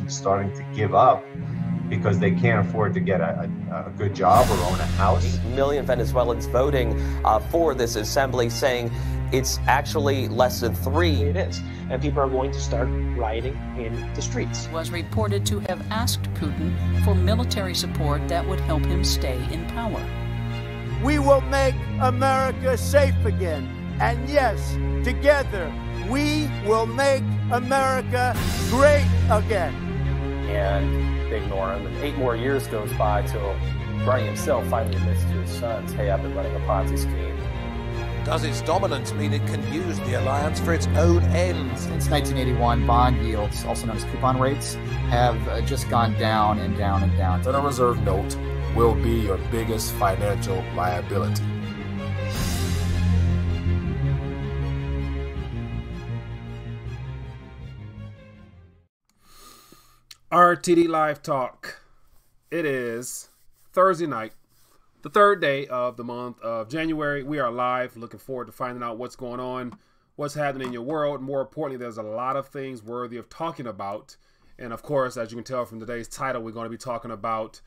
starting to give up because they can't afford to get a good job or own a house. 8 million Venezuelans voting for this assembly, saying it's actually less than 3. It is. And people are going to start rioting in the streets. Was reported to have asked Putin for military support that would help him stay in power. We will make America safe again. And yes, together, we will make America great again. And they ignore him. And 8 more years goes by till Bernie himself finally admits to his sons, hey, I've been running a Ponzi scheme. Does its dominance mean it can use the alliance for its own ends? Since 1981, bond yields, also known as coupon rates, have just gone down and down and down. The Federal Reserve note will be your biggest financial liability. RTD Live Talk. It is Thursday night, the third day of the month of January. We are live, looking forward to finding out what's going on, what's happening in your world. More importantly, there's a lot of things worthy of talking about. And of course, as you can tell from today's title, we're going to be talking about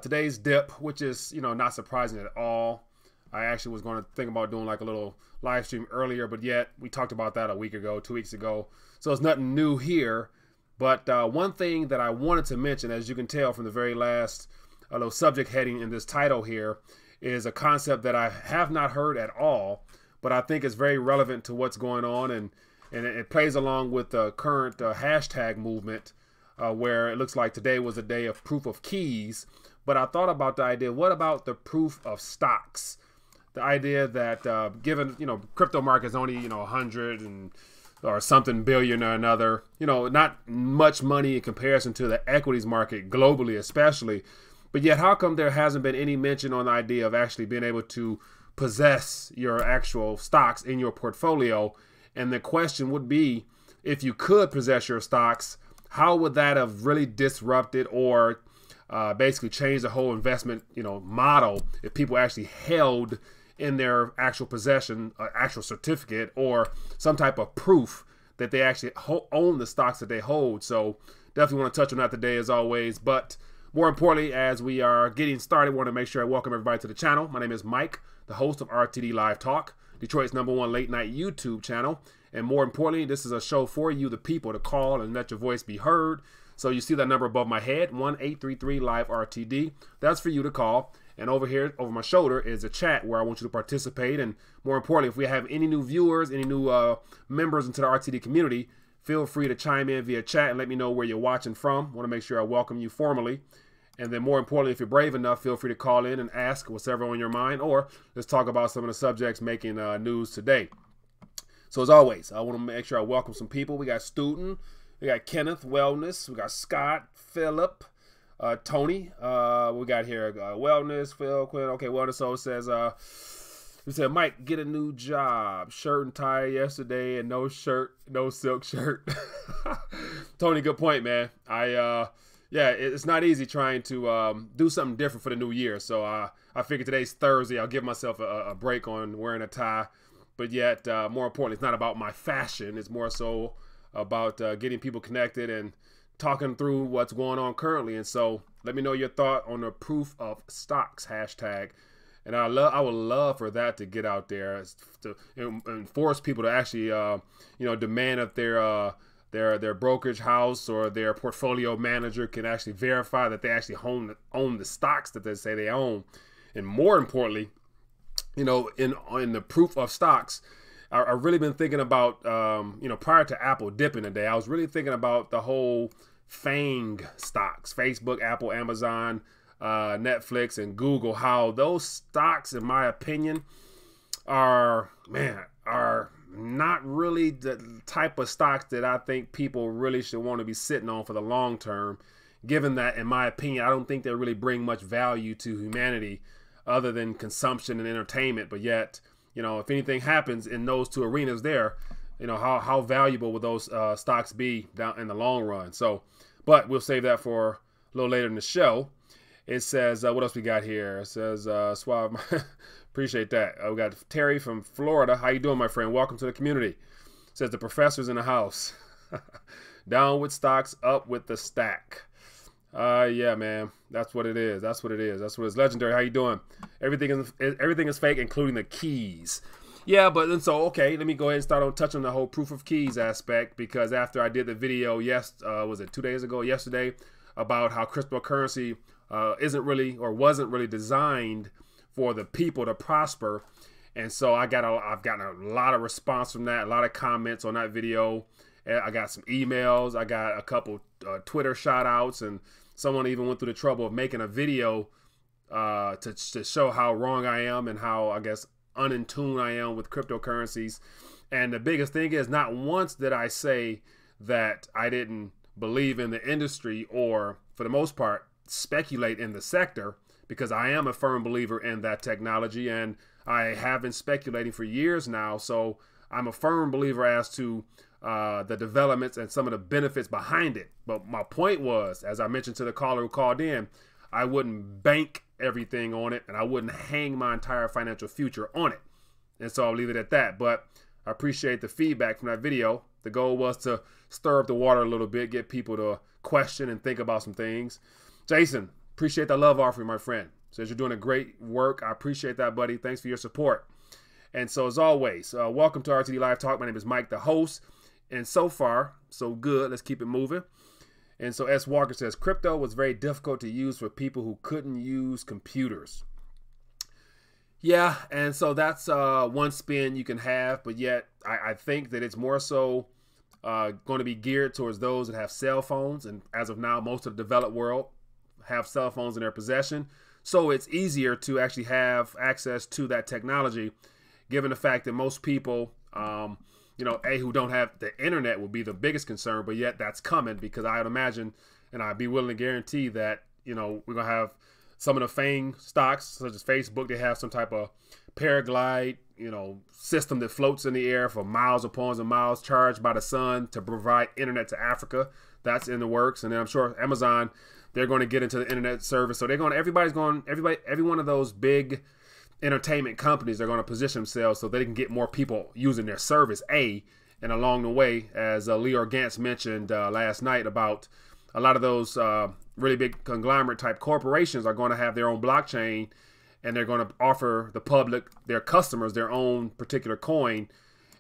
today's dip, which is, not surprising at all. I actually was going to think about doing like a little live stream earlier, but yet we talked about that a week ago, 2 weeks ago. So it's nothing new here. But one thing that I wanted to mention, as you can tell from the very last little subject heading in this title here, is a concept that I have not heard at all, but I think is very relevant to what's going on, and it plays along with the current hashtag movement, where it looks like today was a day of proof of keys. But I thought about the idea, what about the proof of stocks? The idea that given, crypto market is only, 100 or something billion or another, not much money in comparison to the equities market globally, especially. But yet, how come there hasn't been any mention on the idea of actually being able to possess your actual stocks in your portfolio? And the question would be, if you could possess your stocks, how would that have really disrupted or basically changed the whole investment, model if people actually held in their actual possession, actual certificate or some type of proof that they actually own the stocks that they hold? So definitely want to touch on that today as always. But more importantly, as we are getting started, I want to make sure I welcome everybody to the channel. My name is Mike, the host of RTD Live Talk, Detroit's #1 late night YouTube channel. And more importantly, this is a show for you, the people, to call and let your voice be heard. So you see that number above my head, 1-833-LIVE-RTD. That's for you to call. And over here, over my shoulder, is a chat where I want you to participate. And more importantly, if we have any new viewers, any new members into the RTD community, feel free to chime in via chat and let me know where you're watching from. I want to make sure I welcome you formally. And then more importantly, if you're brave enough, feel free to call in and ask whatever on your mind, or let's talk about some of the subjects making news today. So as always, I want to make sure I welcome some people. We got Student, we got Kenneth, Wellness, we got Scott, Philip, Tony, we got here Wellness, Phil, Quinn. Okay, Wellness so says, we said, Mike, get a new job. Shirt and tie yesterday and no shirt, no silk shirt. Tony, good point, man. Yeah, it's not easy trying to do something different for the new year. So I figured today's Thursday. I'll give myself a break on wearing a tie. But yet, more importantly, it's not about my fashion. It's more so about getting people connected and talking through what's going on currently. And so let me know your thought on the proof of stocks hashtag. And I would love for that to get out there to force people to actually, demand that their brokerage house or their portfolio manager can actually verify that they actually own the stocks that they say they own. And more importantly, in the proof of stocks, I've really been thinking about, prior to Apple dipping today, I was really thinking about the whole FANG stocks, Facebook, Apple, Amazon, Netflix, and Google, how those stocks, in my opinion, are not really the type of stocks that I think people really should want to be sitting on for the long term, given that, in my opinion, I don't think they really bring much value to humanity other than consumption and entertainment. But yet, if anything happens in those two arenas there, how valuable would those stocks be down in the long run? So, but we'll save that for a little later in the show. It says, what else we got here? It says, Suave, appreciate that. We got Terry from Florida. How you doing, my friend? Welcome to the community. It says the professor's in the house. Down with stocks, up with the stack. Yeah, man, that's what it is. That's what it is. That's what it's legendary. How you doing? Everything is fake, including the keys. Yeah, but then so okay, let me go ahead and start on touching the whole proof of keys aspect, because after I did the video, was it 2 days ago, yesterday, about how cryptocurrency isn't really or wasn't really designed for the people to prosper, and so I've gotten a lot of response from that, a lot of comments on that video. I got some emails, I got a couple Twitter shout outs, and someone even went through the trouble of making a video to show how wrong I am and how, I guess, in tune I am with cryptocurrencies. And the biggest thing is, not once did I say that I didn't believe in the industry or, for the most part, speculate in the sector, because I am a firm believer in that technology, and I have been speculating for years now. So I'm a firm believer as to the developments and some of the benefits behind it. But my point was, as I mentioned to the caller who called in, I wouldn't bank everything on it, and I wouldn't hang my entire financial future on it. And so I'll leave it at that. But I appreciate the feedback from that video. The goal was to stir up the water a little bit, get people to question and think about some things. Jason, appreciate the love offering, my friend. Says you're doing a great work. I appreciate that, buddy. Thanks for your support. And so, as always, welcome to RTD Live Talk. My name is Mike, the host. And so far, so good. Let's keep it moving. And so S. Walker says, crypto was very difficult to use for people who couldn't use computers. Yeah, and so that's one spin you can have, but yet I think that it's more so going to be geared towards those that have cell phones. And as of now, most of the developed world have cell phones in their possession. So it's easier to actually have access to that technology, given the fact that most people, who don't have the internet would be the biggest concern, but yet that's coming, because I would imagine, and I'd be willing to guarantee that, we're going to have some of the FANG stocks, such as Facebook, they have some type of paraglide, system that floats in the air for miles upon miles, charged by the sun to provide internet to Africa. That's in the works. And then I'm sure Amazon, they're going to get into the internet service. So every one of those big entertainment companies are going to position themselves so they can get more people using their service, and along the way, as Leor Gantz mentioned last night, about a lot of those really big conglomerate type corporations are going to have their own blockchain, and they're going to offer the public, their customers, their own particular coin.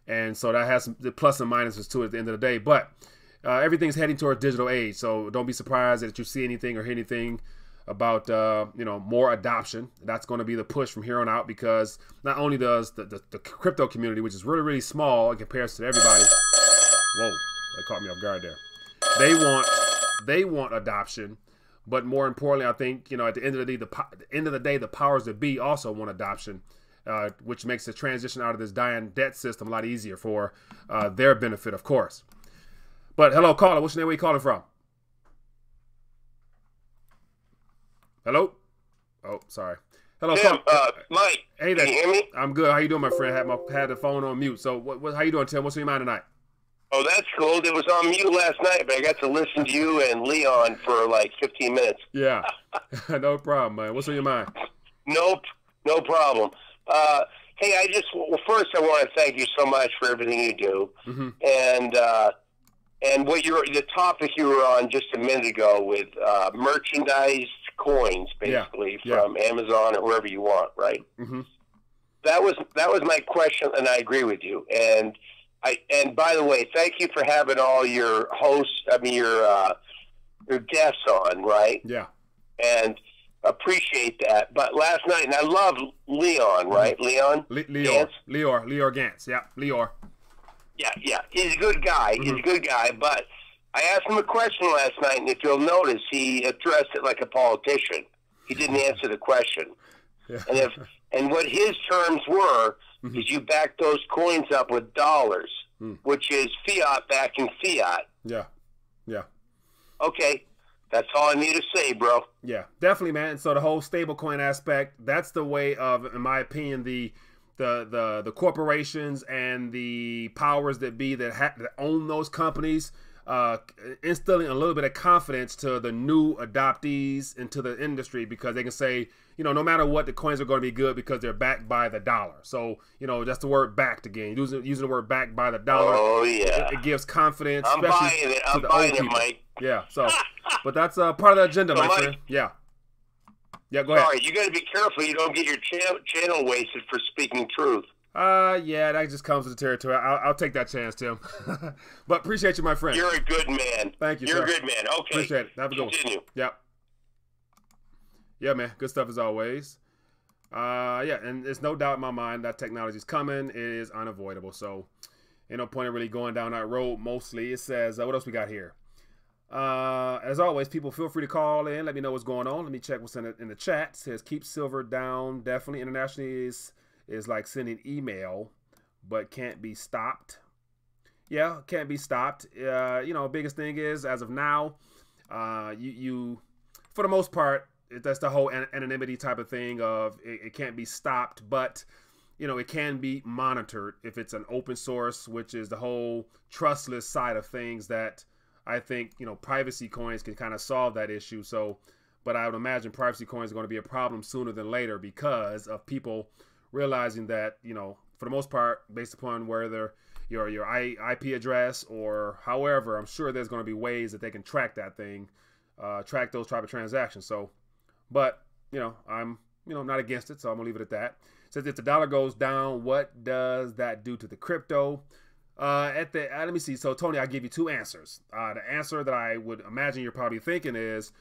And so that has some plus and minuses to it at the end of the day. But everything's heading toward digital age, so don't be surprised that you see anything or hear anything about more adoption. That's going to be the push from here on out, because not only does the crypto community, which is really, really small in comparison to everybody, whoa, that caught me off guard there. They want adoption, but more importantly, I think at the end of the day, the powers that be also want adoption, which makes the transition out of this dying debt system a lot easier for their benefit, of course. But hello, caller. What's your name? Where you calling from? Hello? Oh, sorry. Hello, Tim, Mike. Hey there. Can you hear me? I'm good. How you doing, my friend? Had the phone on mute. So, how you doing, Tim? What's on your mind tonight? Oh, that's cool. It was on mute last night, but I got to listen to you and Leon for like 15 minutes. Yeah. No problem, man. What's on your mind? Nope. No problem. Hey, first I want to thank you so much for everything you do. Mm-hmm. And the topic you were on just a minute ago with merchandise coins, basically, from Amazon or wherever you want, right? Mm-hmm. That was my question, and I agree with you. And by the way, thank you for having all your hosts, your guests on, right? Yeah. And appreciate that. But last night, and I love Leon, right? Leon? Leor Gantz. Yeah, Leor. Yeah. He's a good guy. Mm-hmm. He's a good guy, but I asked him a question last night, and if you'll notice, he addressed it like a politician. He didn't answer the question. Yeah. And what his terms were is you back those coins up with dollars, which is fiat backing fiat. Yeah. Okay. That's all I need to say, bro. Yeah, definitely, man. So the whole stablecoin aspect, that's the way of, in my opinion, the corporations and the powers that be that own those companies instilling a little bit of confidence to the new adoptees into the industry, because they can say, you know, no matter what, the coins are going to be good because they're backed by the dollar. So, you know, that's the word backed again. Using the word backed by the dollar. Oh, yeah. It gives confidence. I'm buying it. I'm buying it, Mike. Yeah. So, but that's part of the agenda, my friend. Yeah. Yeah, go ahead. All right, you got to be careful you don't get your channel wasted for speaking truth. Yeah, that just comes with the territory. I'll take that chance, Tim. But appreciate you, my friend. You're a good man. Thank you, You're sir. a good man. Okay. Appreciate it. Have a good one. Continue. Yep. Yeah, man. Good stuff as always. Yeah, and there's no doubt in my mind that technology is coming. It is unavoidable. So, ain't no point in really going down that road. Mostly, it says, what else we got here? As always, people feel free to call in. Let me know what's going on. Let me check what's in the chat. It says keep silver down. Definitely internationally is like sending email, but can't be stopped. Yeah, can't be stopped. You know, biggest thing is as of now, you for the most part, that's the whole anonymity type of thing of it can't be stopped, but you know, it can be monitored if it's an open source, which is the whole trustless side of things that I think, you know, privacy coins can kind of solve that issue. So, but I would imagine privacy coins are going to be a problem sooner than later because of people realizing that, you know, for the most part, based upon whether your IP address or however, I'm sure there's going to be ways that they can track that thing, track those type of transactions. So, but, you know, I'm, you know, not against it, so I'm gonna leave it at that. It says if the dollar goes down, what does that do to the crypto? Let me see. So Tony, I'll give you two answers. The answer that I would imagine you're probably thinking is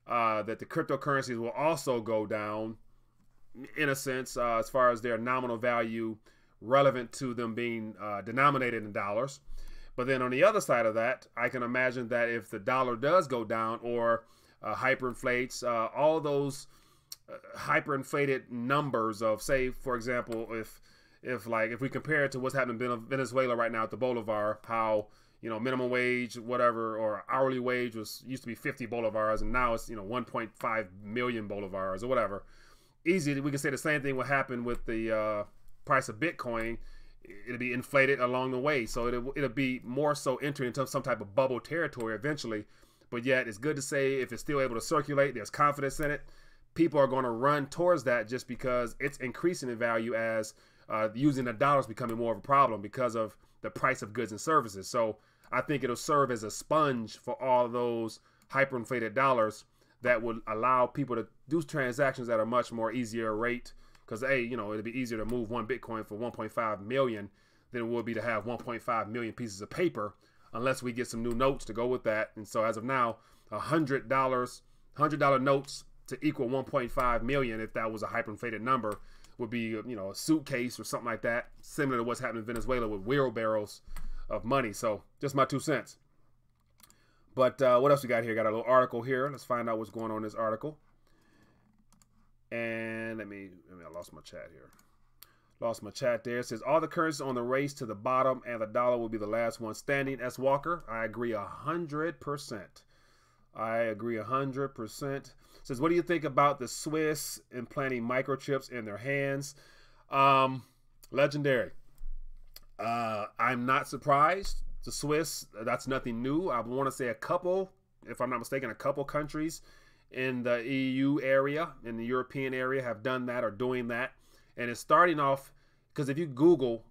that the cryptocurrencies will also go down in a sense, as far as their nominal value relevant to them being denominated in dollars. But then on the other side of that, I can imagine that if the dollar does go down or hyperinflates, all those hyperinflated numbers of, say, for example, if we compare it to what's happening in Venezuela right now at the Bolivar, how, you know, minimum wage, whatever, or hourly wage used to be 50 bolivars, and now it's, you know, 1.5 million bolivars or whatever. Easy, we can say the same thing will happen with the price of Bitcoin. It'll be inflated along the way, so it'll be more so entering into some type of bubble territory eventually. But yet, it's good to say if it's still able to circulate, there's confidence in it. People are going to run towards that just because it's increasing in value as using the dollar is becoming more of a problem because of the price of goods and services. So I think it'll serve as a sponge for all those hyperinflated dollars that would allow people to do transactions at a much more easier rate. Because, you know, it'd be easier to move one Bitcoin for 1.5 million than it would be to have 1.5 million pieces of paper, unless we get some new notes to go with that. And so as of now, $100 notes to equal 1.5 million, if that was a hyperinflated number, would be, you know, a suitcase or something like that, similar to what's happening in Venezuela with wheelbarrows of money. So just my 2 cents. But what else we got here? Got a little article here. Let's find out what's going on in this article. And I lost my chat here. Lost my chat there. It says all the currencies on the race to the bottom and the dollar will be the last one standing. S. Walker, I agree 100%. I agree 100%. It says, what do you think about the Swiss implanting microchips in their hands? Legendary. I'm not surprised. The Swiss, that's nothing new. I want to say a couple, if I'm not mistaken, a couple countries in the EU area, in the European area, have done that or doing that. And it's starting off, because if you Google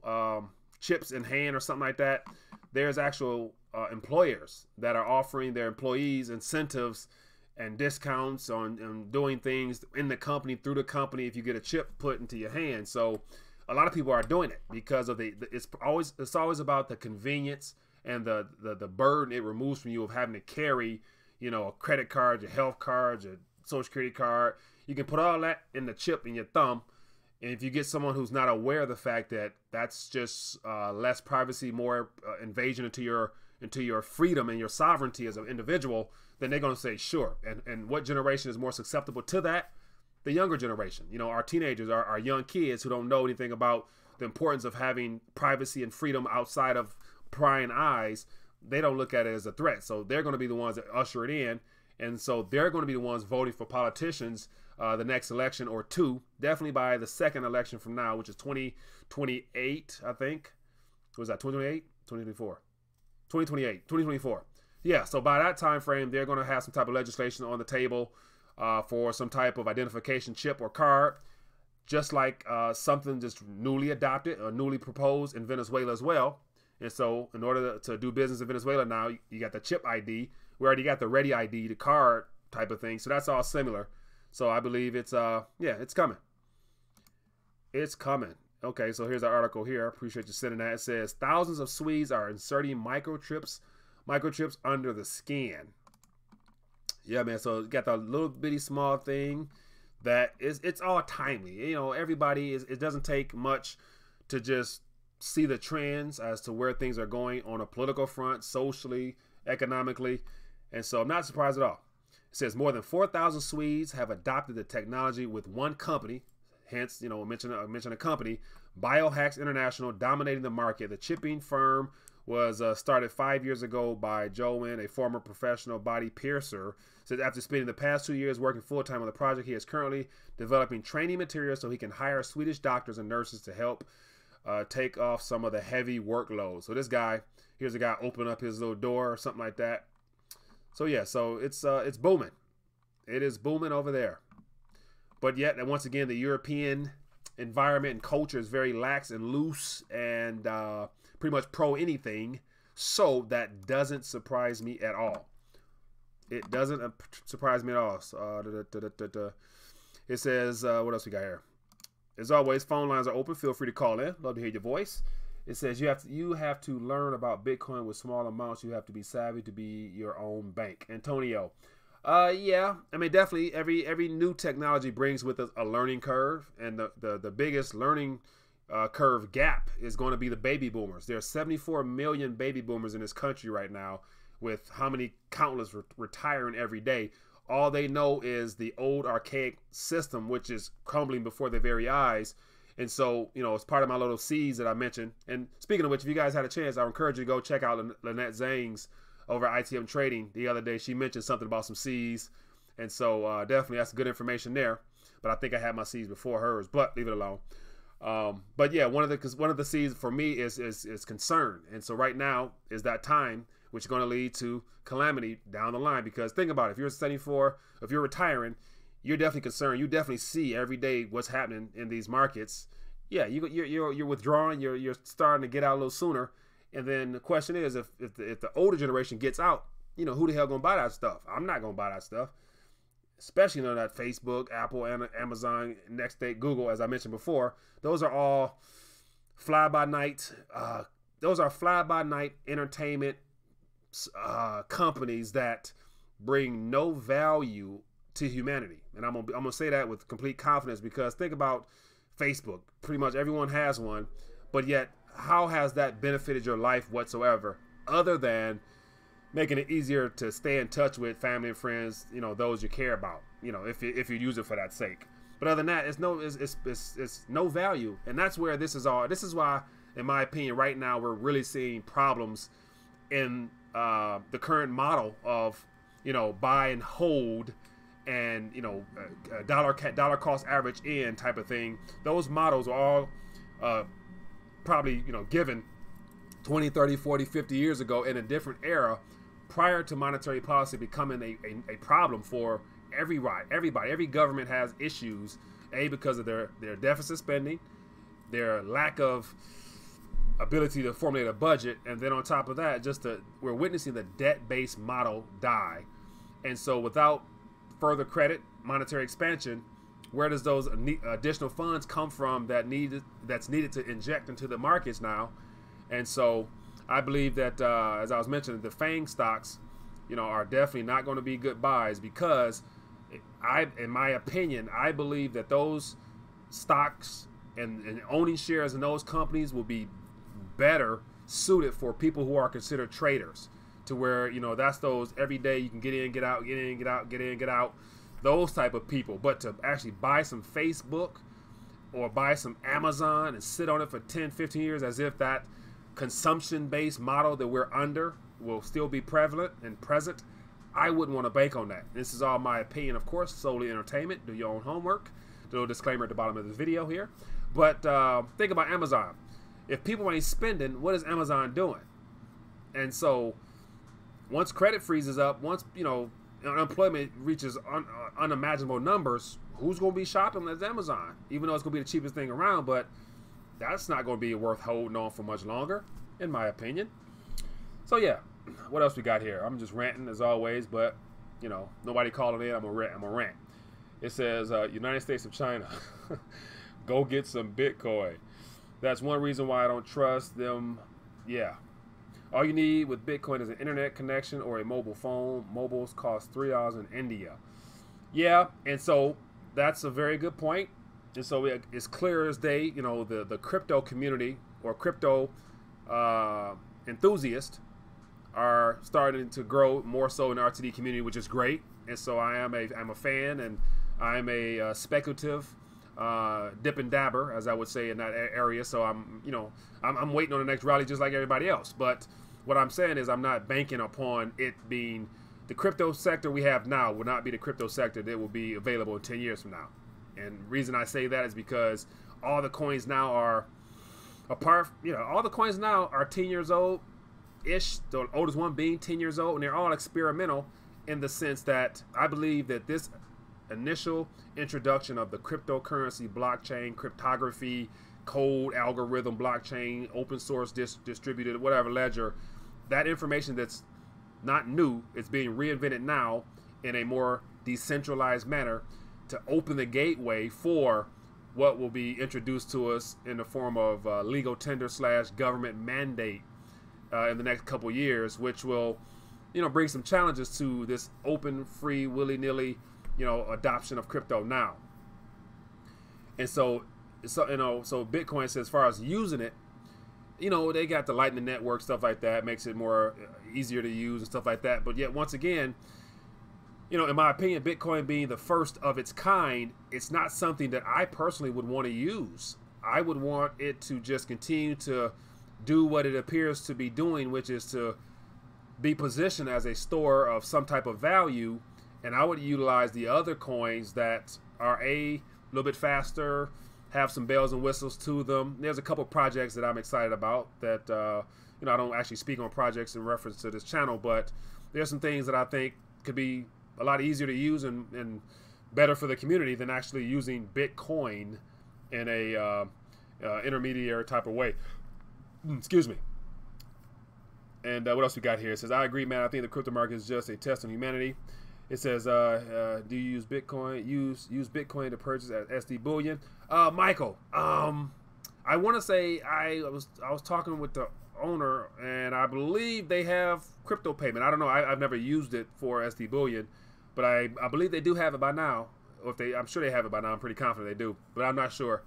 chips in hand or something like that, there's actual employers that are offering their employees incentives and discounts on doing things in the company, through the company, if you get a chip put into your hand. So a lot of people are doing it because of it's always about the convenience and the burden it removes from you of having to carry, you know, a credit card, your health card, your social security card. You can put all that in the chip in your thumb. And if you get someone who's not aware of the fact that that's just less privacy, more invasion into your freedom and your sovereignty as an individual, then they're going to say, sure. And what generation is more susceptible to that? The younger generation. You know, our teenagers, our young kids who don't know anything about the importance of having privacy and freedom outside of prying eyes. They don't look at it as a threat. So they're going to be the ones that usher it in. And so they're going to be the ones voting for politicians the next election or two, definitely by the second election from now, which is 2028, I think. Was that 2028? 2024? 2028, 2024. yeah, so by that time frame, they're going to have some type of legislation on the table for some type of identification chip or card, just like something just newly adopted or newly proposed in Venezuela as well. And so in order to do business in Venezuela now, you got the chip ID. We already got the ready ID, the card type of thing. So that's all similar. So I believe it's, yeah, it's coming. It's coming. Okay, so here's the article here. I appreciate you sending that. It says, thousands of Swedes are inserting microchips under the skin. Yeah, man, so you got the little bitty small thing that it's all timely. You know, everybody it doesn't take much to just see the trends as to where things are going on a political front, socially, economically. And so I'm not surprised at all. It says more than 4,000 Swedes have adopted the technology with one company. Hence, you know, mention a company, Biohacks International, dominating the market. The chipping firm was started 5 years ago by Joe Wynn, a former professional body piercer. Says after spending the past 2 years working full-time on the project, he is currently developing training materials so he can hire Swedish doctors and nurses to help take off some of the heavy workload. So this guy, here's a guy opening up his little door or something like that. So yeah, so it's booming. It is booming over there. But yet, and once again, the European environment and culture is very lax and loose and pretty much pro anything. So that doesn't surprise me at all. It doesn't surprise me at all. So, it says, what else we got here? As always, phone lines are open. Feel free to call in. Love to hear your voice. It says you have to learn about Bitcoin with small amounts. You have to be savvy to be your own bank. Antonio. Yeah, I mean, definitely every new technology brings with us a learning curve, and the biggest learning curve gap is going to be the baby boomers. There are 74 million baby boomers in this country right now, with how many countless retiring every day. All they know is the old archaic system, which is crumbling before their very eyes. And so, you know, it's part of my little C's that I mentioned. And speaking of which, if you guys had a chance, I would encourage you to go check out Lynette Zang's over at ITM Trading the other day. She mentioned something about some C's, and so definitely that's good information there. But I think I had my C's before hers, but leave it alone. But yeah, one of the C's for me is concern, and so right now is that time which is going to lead to calamity down the line. Because think about it, if you're 74, if you're retiring, you're definitely concerned. You definitely see every day what's happening in these markets. Yeah, you're withdrawing. You're starting to get out a little sooner. And then the question is, if the older generation gets out, you know, who the hell gonna buy that stuff? I'm not gonna buy that stuff, especially on that Facebook, Apple, Amazon, Netscape, Google, as I mentioned before. Those are all fly-by-night. Those are fly-by-night entertainment companies that bring no value to humanity. And I'm gonna say that with complete confidence, because think about Facebook. Pretty much everyone has one, but yet, how has that benefited your life whatsoever, other than making it easier to stay in touch with family and friends, you know, those you care about, you know, if you use it for that sake. But other than that, it's no value. And that's where this is why, in my opinion, right now we're really seeing problems in the current model of, you know, buy and hold and, you know, dollar cost average in type of thing. Those models are all probably, you know, given 20, 30, 40, 50 years ago in a different era, prior to monetary policy becoming a problem for everybody. Every government has issues, because of their deficit spending, their lack of ability to formulate a budget, and then on top of that, we're witnessing the debt-based model die. And so without further credit, monetary expansion, where does those additional funds come from that's needed to inject into the markets now? And so I believe that, as I was mentioning, the FANG stocks, you know, are definitely not going to be good buys, because in my opinion, I believe that those stocks and owning shares in those companies will be better suited for people who are considered traders, to where, you know, that's those every day you can get in, get out, get in, get out, get in, get out, those type of people. But to actually buy some Facebook or buy some Amazon and sit on it for 10, 15 years as if that consumption-based model that we're under will still be prevalent and present, I wouldn't want to bank on that. This is all my opinion, of course, solely entertainment. Do your own homework. The little disclaimer at the bottom of this video here. But think about Amazon. If people ain't spending, what is Amazon doing? And so once credit freezes up, once, you know, unemployment reaches unimaginable numbers, who's going to be shopping at Amazon? Even though it's going to be the cheapest thing around, but that's not going to be worth holding on for much longer, in my opinion. So yeah, what else we got here? I'm just ranting as always, but you know, nobody calling in. I'm a rant. It says United States of China, go get some Bitcoin. That's one reason why I don't trust them. Yeah. All you need with Bitcoin is an internet connection or a mobile phone. Mobiles cost $3 in India. Yeah, and so that's a very good point. And so it's clear as day, you know, the crypto community or crypto enthusiasts are starting to grow more so in the RTD community, which is great. And so I'm a fan, and I'm a speculative dip and dabber, as I would say, in that area. So I'm waiting on the next rally just like everybody else. But what I'm saying is I'm not banking upon it being the crypto sector we have now will not be the crypto sector that will be available in 10 years from now. And the reason I say that is because all the coins now are all the coins now are 10 years old ish, the oldest one being 10 years old, and they're all experimental in the sense that I believe that this initial introduction of the cryptocurrency, blockchain, cryptography, code, algorithm, blockchain, open source, distributed, whatever ledger, that information that's not new, it's being reinvented now in a more decentralized manner to open the gateway for what will be introduced to us in the form of legal tender / government mandate in the next couple years, which will, you know, bring some challenges to this open, free, willy-nilly, you know, adoption of crypto now. And so Bitcoin says, as far as using it, you know, they got the Lightning Network, stuff like that, makes it more easier to use and stuff like that. But yet, once again, you know, in my opinion, Bitcoin being the first of its kind, it's not something that I personally would want to use. I would want it to just continue to do what it appears to be doing, which is to be positioned as a store of some type of value. And I would utilize the other coins that are a little bit faster, have some bells and whistles to them. There's a couple projects that I'm excited about that, you know, I don't actually speak on projects in reference to this channel, but there's some things that I think could be a lot easier to use and better for the community than actually using Bitcoin in a intermediary type of way. Excuse me. And what else we got here? It says, I agree, man. I think the crypto market is just a test on humanity. It says, do you use Bitcoin? Use Bitcoin to purchase SD bullion? Michael, I want to say I was talking with the owner, and I believe they have crypto payment. I don't know. I've never used it for SD bullion, but I believe they do have it by now. Or I'm sure they have it by now. I'm pretty confident they do, but I'm not sure.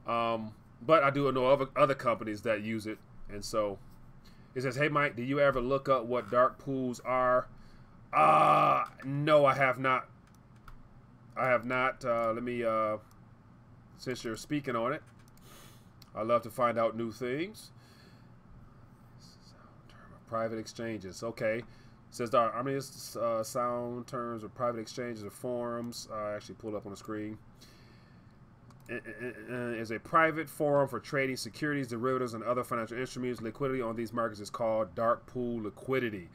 But I do know of other companies that use it. And so it says, hey, Mike, do you ever look up what dark pools are? No, I have not. Let me, since you're speaking on it, I love to find out new things. Private exchanges. Okay. It says there are many sound terms of private exchanges or forums. I actually pulled up on the screen. Is a private forum for trading securities, derivatives, and other financial instruments. Liquidity on these markets is called dark pool liquidity.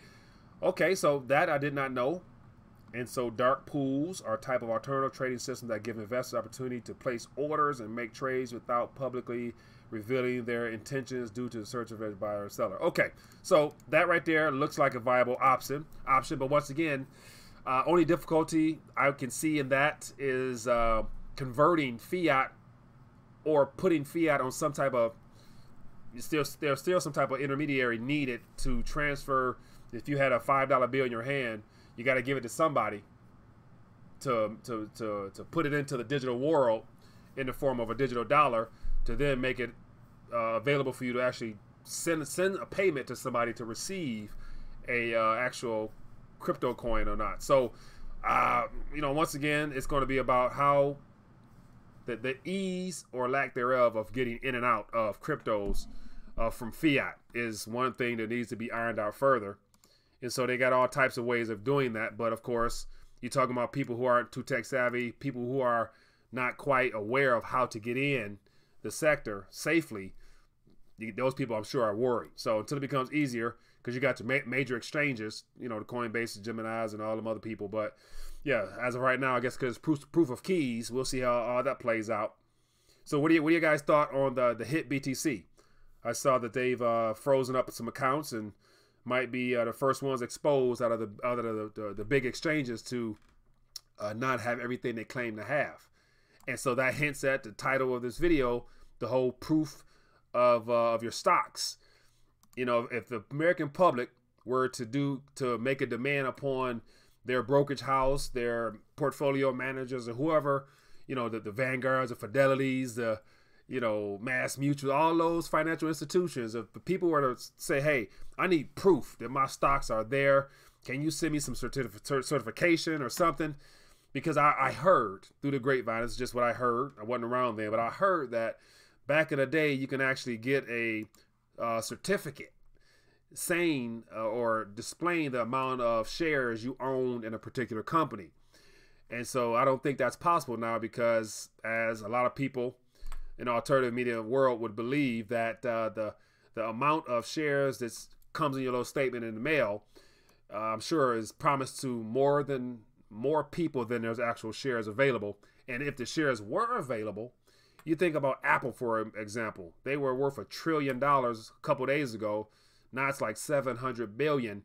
Okay, so that I did not know. And so dark pools are a type of alternative trading system that give investors opportunity to place orders and make trades without publicly revealing their intentions due to the search of a buyer or seller. Okay, so that right there looks like a viable option. But once again, only difficulty I can see in that is converting fiat or putting fiat on some type of, there's still some type of intermediary needed to transfer. If you had a $5 bill in your hand, you got to give it to somebody to put it into the digital world in the form of a digital dollar to then make it available for you to actually send a payment to somebody to receive a actual crypto coin or not. So, you know, once again, it's going to be about how the ease or lack thereof of getting in and out of cryptos from fiat is one thing that needs to be ironed out further. And so they got all types of ways of doing that. But of course, you're talking about people who aren't too tech savvy, people who are not quite aware of how to get in the sector safely. Those people, I'm sure, are worried. So until it becomes easier, because you got your major exchanges, the Coinbase, Gemini's, and all them other people. But yeah, as of right now, I guess because proof of keys, we'll see how all that plays out. So what do you guys thought on the hit BTC? I saw that they've frozen up some accounts and might be the first ones exposed out of the big exchanges to not have everything they claim to have. And so that hints at the title of this video, the whole proof of your stocks. If the American public were to make a demand upon their brokerage house, their portfolio managers, or whoever, the Vanguards, the Fidelities, the Mass Mutual, all those financial institutions, if the people were to say, hey, I need proof that my stocks are there, can you send me some certification or something? Because I heard through the grapevine, it's just what I heard. I wasn't around there, but I heard that back in the day, you can actually get a certificate saying or displaying the amount of shares you own in a particular company. And so I don't think that's possible now, because as a lot of people in the alternative media world would believe that the amount of shares that comes in your little statement in the mail, I'm sure is promised to more people than there's actual shares available. And if the shares were available, you think about Apple, for example. They were worth $1 trillion a couple days ago. Now it's like 700 billion.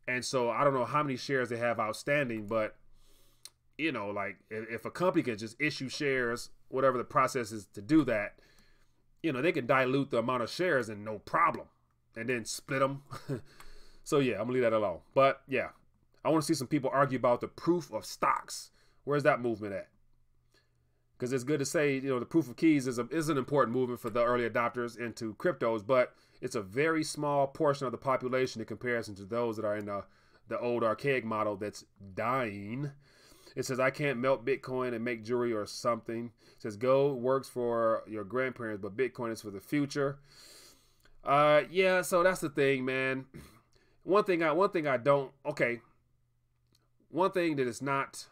And so I don't know how many shares they have outstanding, but like if a company can just issue shares, whatever the process is to do that, they can dilute the amount of shares and no problem, and then split them. So yeah, I'm gonna leave that alone. But yeah, I want to see some people argue about the proof of stocks. Where's that movement at? Because it's good to say, the proof of keys is an important movement for the early adopters into cryptos, but it's a very small portion of the population in comparison to those that are in the old archaic model that's dying. It says, I can't melt Bitcoin and make jewelry or something. It says, gold works for your grandparents, but Bitcoin is for the future. Yeah, so that's the thing, man. One thing I don't, okay. One thing that is not,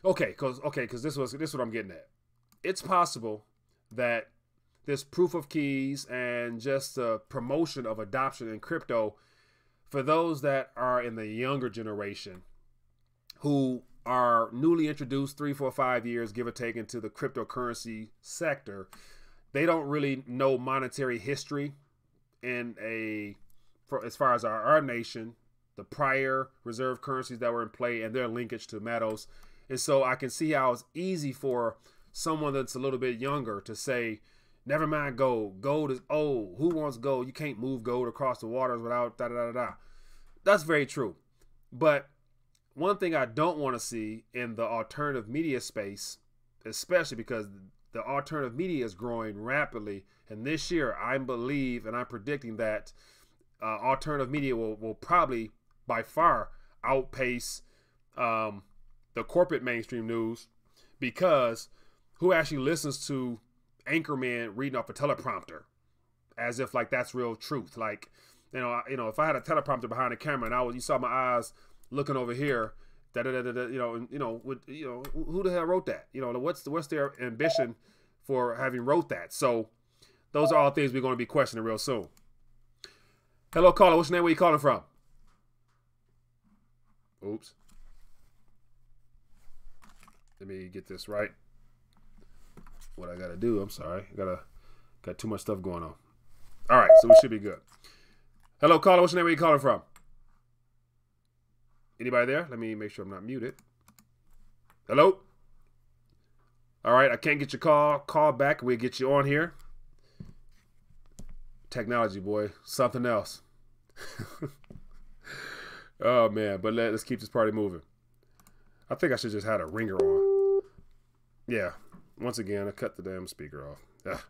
okay, because this is what I'm getting at. It's possible that this proof of keys and just the promotion of adoption in crypto for those that are in the younger generation who are newly introduced 3, 4, 5 years, give or take, into the cryptocurrency sector, they don't really know monetary history as far as our nation, the prior reserve currencies that were in play and their linkage to metals. And so I can see how it's easy for someone that's a little bit younger to say, never mind gold. Gold is old. Who wants gold? You can't move gold across the waters without da-da-da-da. That's very true. But one thing I don't want to see in the alternative media space, especially because the alternative media is growing rapidly, and this year I'm predicting that alternative media will probably by far outpace the corporate mainstream news, because who actually listens to anchorman reading off a teleprompter as if like that's real truth? Like, if I had a teleprompter behind the camera and you saw my eyes looking over here, who the hell wrote that? What's their ambition for having wrote that? So those are all things we're going to be questioning real soon. Hello, caller. What's your name? Where you calling from? Oops. Let me get this right. What I gotta do? I'm sorry. Got too much stuff going on. All right, so we should be good. Hello, caller. What's your name? Where you calling from? Anybody there? Let me make sure I'm not muted. Hello? All right, I can't get your call. Call back. We'll get you on here. Technology, boy. Something else. Oh, man. But let's keep this party moving. I think I should just had a ringer on. Yeah. Once again, I cut the damn speaker off. Ugh.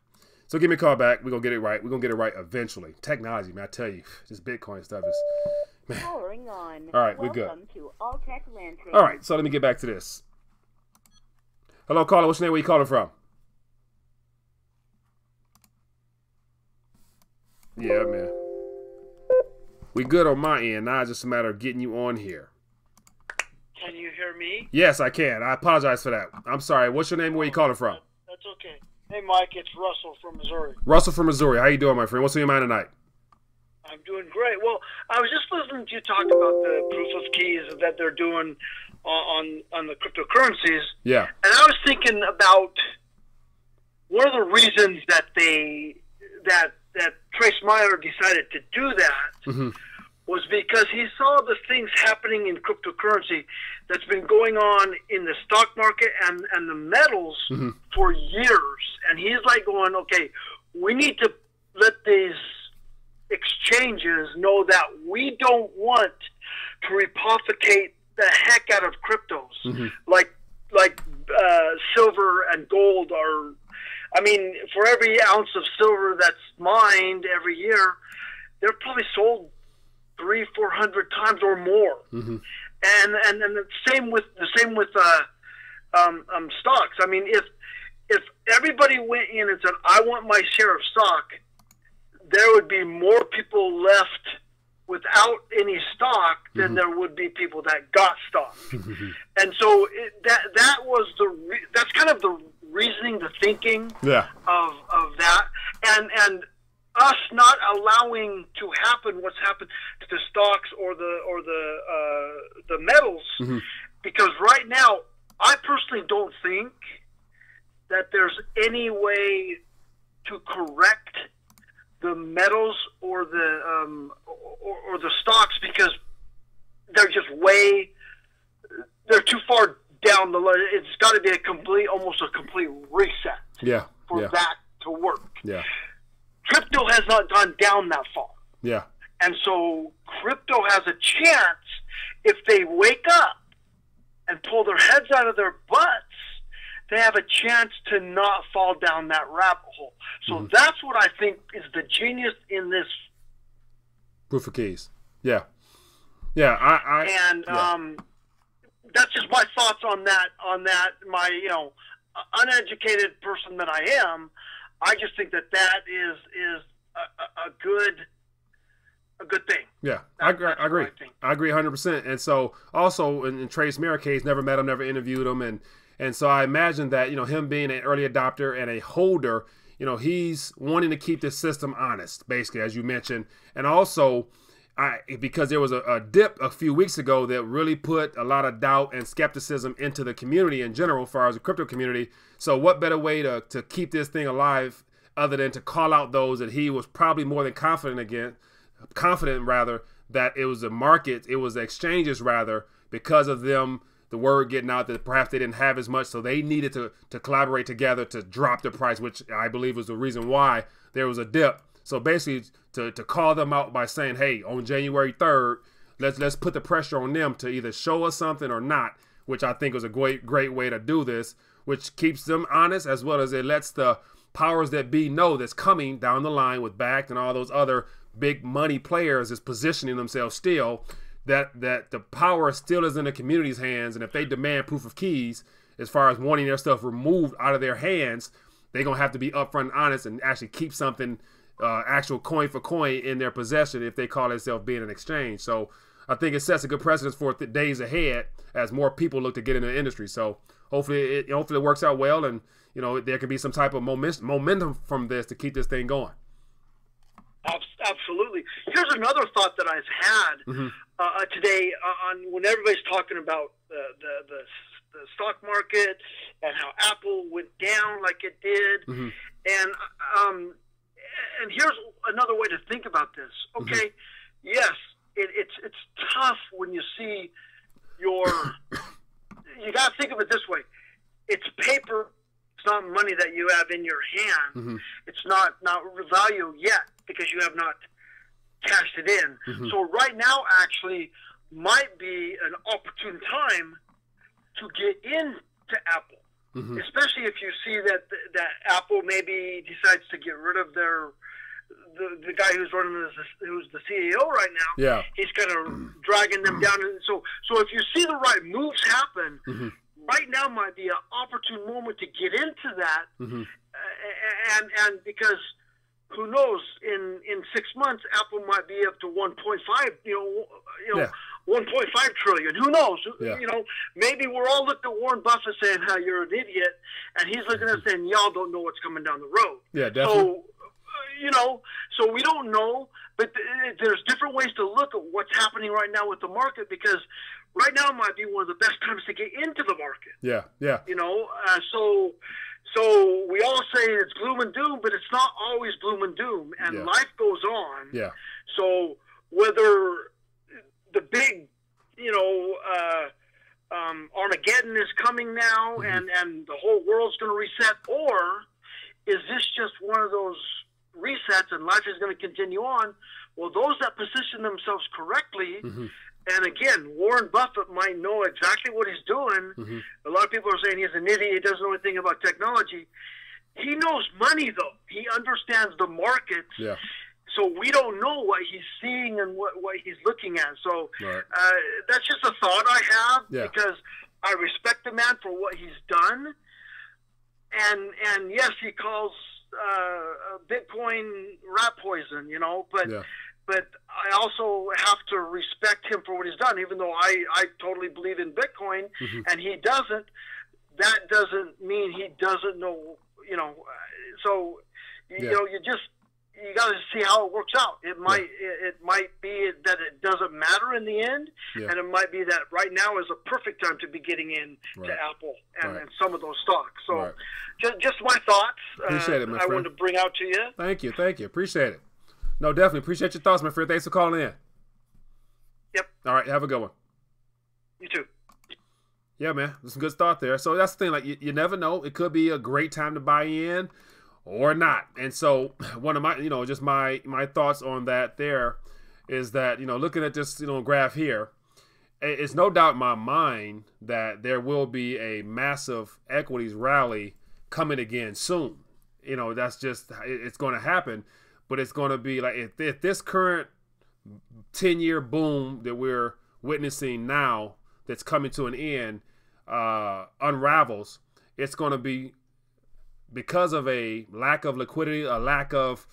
So give me a call back. We're going to get it right. We're going to get it right eventually. Technology, man. I tell you, this Bitcoin stuff is... Man. All right, we're good. All right, so let me get back to this. Hello, caller. What's your name? Where you calling from? Yeah, man. We good on my end. Now it's just a matter of getting you on here. Can you hear me? Yes, I can. I apologize for that. I'm sorry. What's your name? Where you calling from? That's okay. Hey, Mike. It's Russell from Missouri. Russell from Missouri. How you doing, my friend? What's on your mind tonight? I'm doing great. Well, I was just listening to you talk about the proof of keys that they're doing on the cryptocurrencies. Yeah. And I was thinking about one of the reasons that that Trace Meyer decided to do that was because he saw the things happening in cryptocurrency that's been going on in the stock market and the metals for years. And he's like going, okay, we need to let these exchanges know that we don't want to repothecate the heck out of cryptos. Like silver and gold are, I mean, for every ounce of silver that's mined every year, they're probably sold 300-400 times or more. And the same with stocks. I mean, if everybody went in and said, I want my share of stock, there would be more people left without any stock than there would be people that got stock. And so that's kind of the reasoning, the thinking of that, and us not allowing to happen what's happened to the stocks or the metals, because right now I personally don't think that there's any way to correct the metals or the stocks, because they're just they're too far down the line. It's got to be almost a complete reset for that to work. Crypto has not gone down that far. And so crypto has a chance, if they wake up and pull their heads out of their butts, they have a chance to not fall down that rabbit hole. So that's what I think is the genius in this proof of keys. That's just my thoughts on that. My uneducated person that I am, I just think that is a good thing. I agree. I agree 100%. And so also in Trace Meyer case, never met him, never interviewed him, and so I imagine that him being an early adopter and a holder, he's wanting to keep this system honest, basically, as you mentioned, and also because there was a dip a few weeks ago that really put a lot of doubt and skepticism into the community in general, as far as the crypto community. So what better way to keep this thing alive other than to call out those that he was probably more than confident that it was the markets, it was the exchanges rather, because of them, the word getting out that perhaps they didn't have as much, so they needed to collaborate together to drop the price, which I believe was the reason why there was a dip. So basically, to call them out by saying, hey, on January 3rd, let's put the pressure on them to either show us something or not, which I think was a great way to do this, which keeps them honest, as well as it lets the powers that be know that's coming down the line with Backed and all those other big money players is positioning themselves still, that the power still is in the community's hands. And if they demand proof of keys, as far as wanting their stuff removed out of their hands, they're going to have to be upfront and honest and actually keep something actual coin for coin in their possession if they call themselves being an exchange. So I think it sets a good precedence for the days ahead as more people look to get into the industry. So hopefully it works out well, and there can be some type of momentum from this to keep this thing going. Absolutely. Here's another thought that I've had today on when everybody's talking about the stock market and how Apple went down like it did, and here's another way to think about this. Okay, yes, it's tough when you see you got to think of it this way. It's paper. It's not money that you have in your hand. It's not value yet because you have not cashed it in. So right now actually might be an opportune time to get into Apple. Especially if you see that Apple maybe decides to get rid of the guy who's the CEO right now. He's kind of dragging them down. And so if you see the right moves happen, right now might be an opportune moment to get into that. And because who knows, in 6 months Apple might be up to 1.5 1.5 trillion. Who knows? Maybe we're all looking at Warren Buffett saying, "How you're an idiot," and he's looking at us saying, "Y'all don't know what's coming down the road." Definitely. So, So we don't know, but there's different ways to look at what's happening right now with the market, because right now might be one of the best times to get into the market. Yeah, yeah. So we all say it's gloom and doom, but it's not always gloom and doom, and life goes on. Yeah. So whether the big, Armageddon is coming now, and the whole world's going to reset, or is this just one of those resets and life is going to continue on? Well, those that position themselves correctly, and again, Warren Buffett might know exactly what he's doing. A lot of people are saying he's an idiot, he doesn't know anything about technology. He knows money, though. He understands the markets. Yeah. So we don't know what he's seeing and what he's looking at. So that's just a thought I have, because I respect the man for what he's done. And yes, he calls Bitcoin rat poison, but I also have to respect him for what he's done, even though I totally believe in Bitcoin and he doesn't. That doesn't mean he doesn't know, so, you got to see how it works out. It might be that it doesn't matter in the end, and it might be that right now is a perfect time to be getting in to Apple and some of those stocks. So just my thoughts. Appreciate it, my friend. I wanted to bring out to you. Thank you. Appreciate it. No, definitely appreciate your thoughts, my friend. Thanks for calling in. Yep. All right, have a good one. You too. Yeah, man, there's some good thought there. So that's the thing. Like you never know. It could be a great time to buy in, or not. And so one of my, just my thoughts on that there is that, looking at this, graph here, it's no doubt in my mind that there will be a massive equities rally coming again soon. That's just, it's going to happen, but it's going to be like, if this current 10-year boom that we're witnessing now that's coming to an end unravels, it's going to be because of a lack of liquidity, a lack of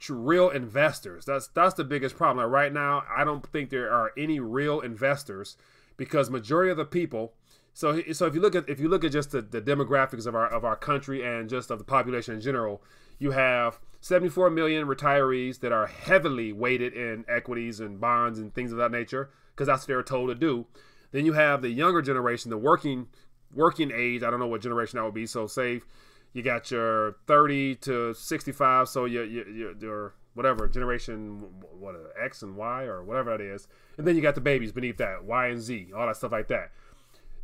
real investors. That's the biggest problem. Like right now, I don't think there are any real investors, because majority of the people. So if you look at just the demographics of our country and just of the population in general, you have 74 million retirees that are heavily weighted in equities and bonds and things of that nature, because that's what they're told to do. Then you have the younger generation, the working age. I don't know what generation that would be. So say you got your 30 to 65, so your whatever generation, X and Y or whatever that is, and then you got the babies beneath that, Y and Z, all that stuff like that.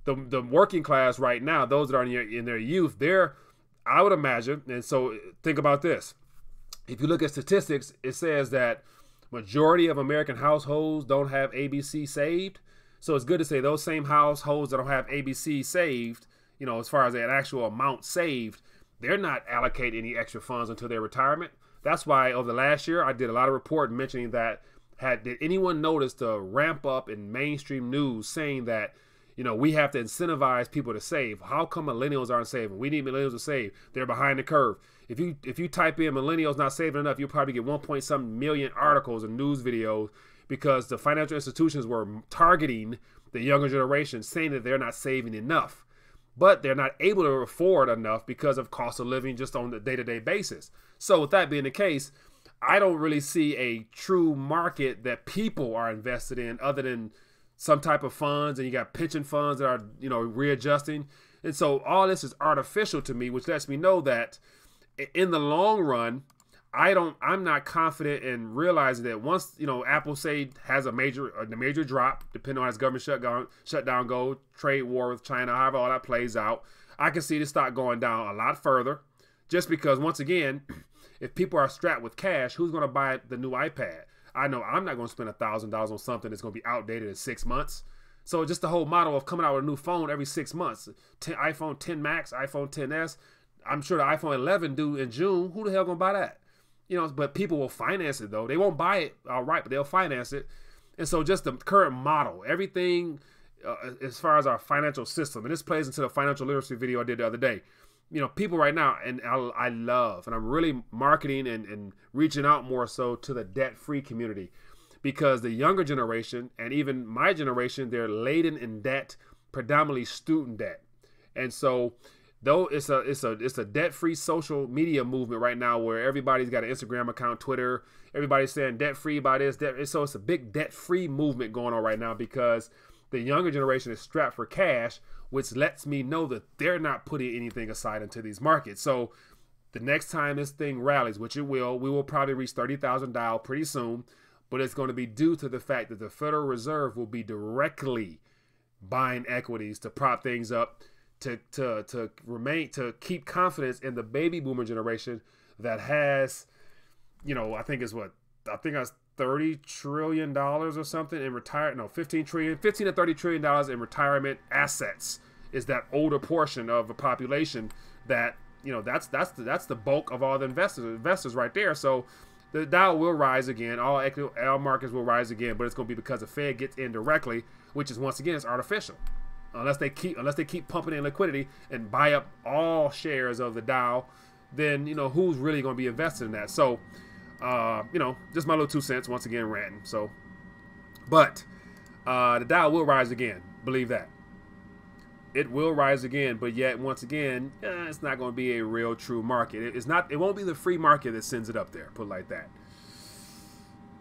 The working class right now, those that are in their youth, I would imagine, and so think about this. If you look at statistics, it says that majority of American households don't have ABC saved. So it's good to say those same households that don't have ABC saved, as far as that actual amount saved, they're not allocating any extra funds until their retirement. That's why over the last year, I did a lot of report mentioning that, did anyone notice the ramp up in mainstream news saying that, we have to incentivize people to save? How come millennials aren't saving? We need millennials to save. They're behind the curve. If you type in millennials not saving enough, you'll probably get 1.some million articles and news videos, because the financial institutions were targeting the younger generation, saying that they're not saving enough. But they're not able to afford enough because of cost of living just on the day-to-day basis. So with that being the case, I don't really see a true market that people are invested in other than some type of funds, and you got pension funds that are, readjusting. And so all this is artificial to me, which lets me know that in the long run, I'm not confident in realizing that once, Apple say has a major drop, depending on its government shutdown go, trade war with China, however all that plays out, I can see the stock going down a lot further, just because once again, if people are strapped with cash, who's going to buy the new iPad? I know I'm not going to spend $1,000 on something that's going to be outdated in 6 months. So just the whole model of coming out with a new phone every 6 months, iPhone 10 Max, iPhone 10s, I'm sure the iPhone 11 due in June, who the hell going to buy that? But people will finance it, though. They won't buy it outright, but they'll finance it. And so just the current model, everything as far as our financial system, and this plays into the financial literacy video I did the other day. People right now, and I love, and I'm really marketing and reaching out more so to the debt-free community, because the younger generation and even my generation, they're laden in debt, predominantly student debt. And so though it's a debt-free social media movement right now where everybody's got an Instagram account, Twitter, everybody's saying debt-free by this, so it's a big debt-free movement going on right now because the younger generation is strapped for cash, which lets me know that they're not putting anything aside into these markets. So the next time this thing rallies, which it will, we will probably reach 30,000 Dow pretty soon, but it's going to be due to the fact that the Federal Reserve will be directly buying equities to prop things up, to keep confidence in the baby boomer generation that has, I think that's $30 trillion or something in 15 to 30 trillion dollars in retirement assets is that older portion of the population that, that's the bulk of all the investors right there. So the Dow will rise again. All markets will rise again, but it's going to be because the Fed gets in directly, which is, once again, it's artificial. Unless they keep pumping in liquidity and buy up all shares of the Dow, then who's really going to be invested in that? So, just my little 2 cents. Once again, ranting. So, but the Dow will rise again. Believe that. It will rise again, but yet once again, it's not going to be a real true market. It won't be the free market that sends it up there. Put it like that.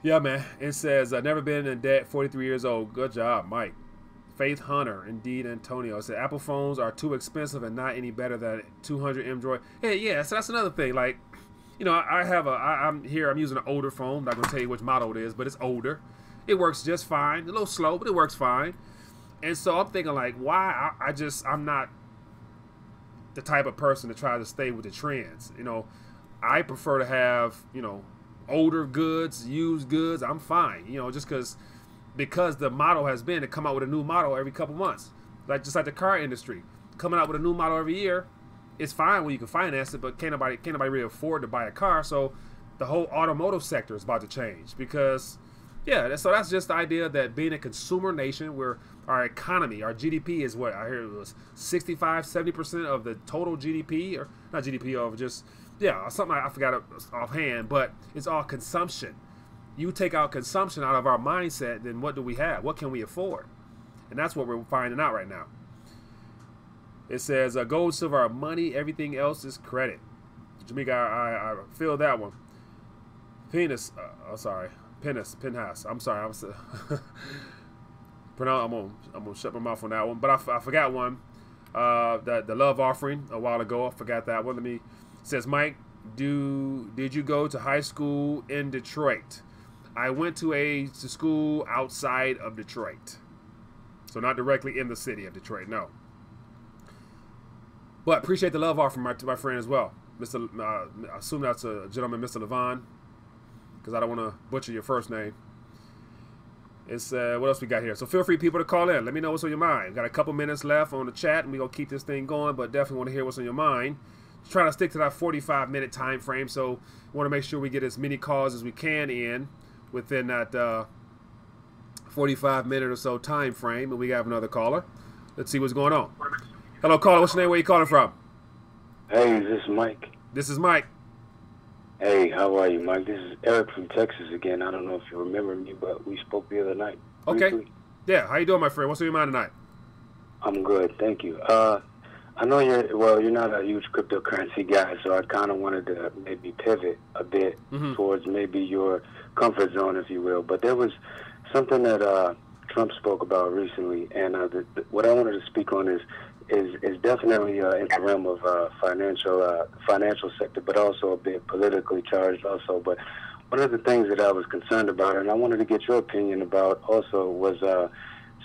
Yeah, man. It says never been in debt. 43 years old. Good job, Mike. Faith Hunter, indeed, Antonio. It said Apple phones are too expensive and not any better than 200 Android. Hey, yeah, so that's another thing. Like, I'm using an older phone. I'm not gonna tell you which model it is, but it's older. It works just fine. A little slow, but it works fine. And so I'm thinking, like, why? I'm not the type of person to try to stay with the trends. I prefer to have, older goods, used goods. I'm fine. Because the model has been to come out with a new model every couple months, just like the car industry, coming out with a new model every year. It's fine when you can finance it, but can't nobody really afford to buy a car. So the whole automotive sector is about to change because, so that's just the idea that being a consumer nation, where our economy, our GDP is what I hear it was 65-70% of the total GDP, or not GDP, of just something I forgot offhand, but it's all consumption. You take out consumption out of our mindset, then what do we have? What can we afford? And that's what we're finding out right now. It says gold, silver are money. Everything else is credit. Jamaica, I feel that one. Penhouse. I'm sorry. I'm gonna shut my mouth on that one. But I forgot one. The love offering a while ago. I forgot that one. It says, Mike, did you go to high school in Detroit? I went to school outside of Detroit. So not directly in the city of Detroit, no. But appreciate the love offering to my friend as well. I assume that's a gentleman, Mr. Levon, because I don't want to butcher your first name. It's what else we got here? So feel free, people, to call in. Let me know what's on your mind. Got a couple minutes left on the chat, and we're going to keep this thing going, but definitely want to hear what's on your mind. Just trying to stick to that 45-minute time frame, so we want to make sure we get as many calls as we can in within that 45-minute or so time frame. And we have another caller. Let's see what's going on. Hello, caller. What's your name? Where you calling from? Hey, is this Mike? This is Mike. Hey, how are you, Mike? This is Eric from Texas again. I don't know if you remember me, but we spoke the other night. Okay. Briefly. Yeah, how you doing, my friend? What's on your mind tonight? I'm good, thank you. I know you're not a huge cryptocurrency guy, so I kind of wanted to maybe pivot a bit towards maybe your comfort zone, if you will. But there was something that Trump spoke about recently, and what I wanted to speak on is definitely in the realm of financial sector, but also a bit politically charged also. But one of the things that I was concerned about, and I wanted to get your opinion about also, was